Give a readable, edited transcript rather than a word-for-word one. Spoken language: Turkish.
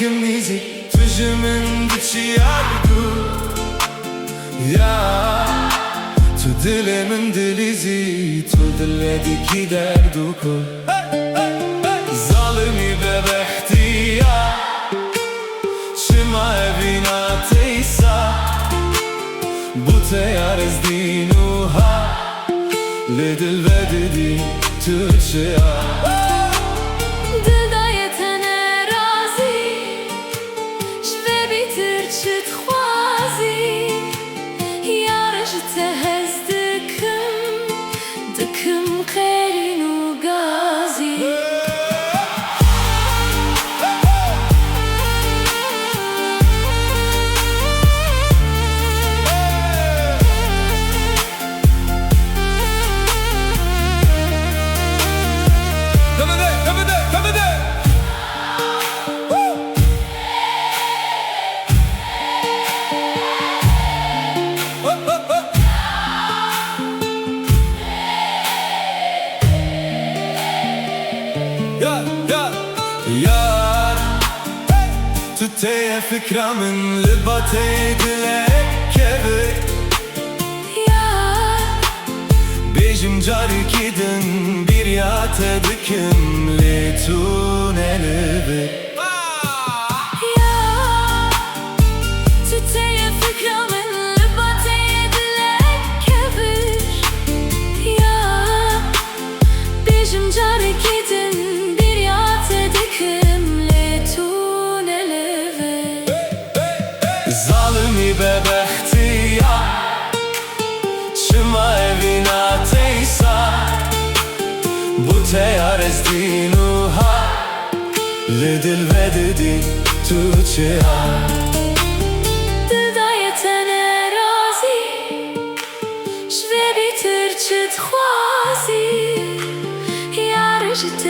Dedim nizi tüzümün dışı yardu Ya tu dilimin dilizi tu dilledi ki derdu kul Zalimi bebekti ya Şıma evina teysa Bu teyar ezdinuha Lidil ve dedi Türkçe ya Yar Tuteye fikramın libate dilek kevi Yar Bejim cari gidin bir yate dikim li tuneli Yar Tuteye fikramın libate dilek kevi Yar Bejim cari gidin Zalimi bebekti ya Şıma evina teysa Bu teyar ezdinuha Lidil ve dedi Türkçe ya Didayetene razi Şve bitir çıt xwazi Yar jite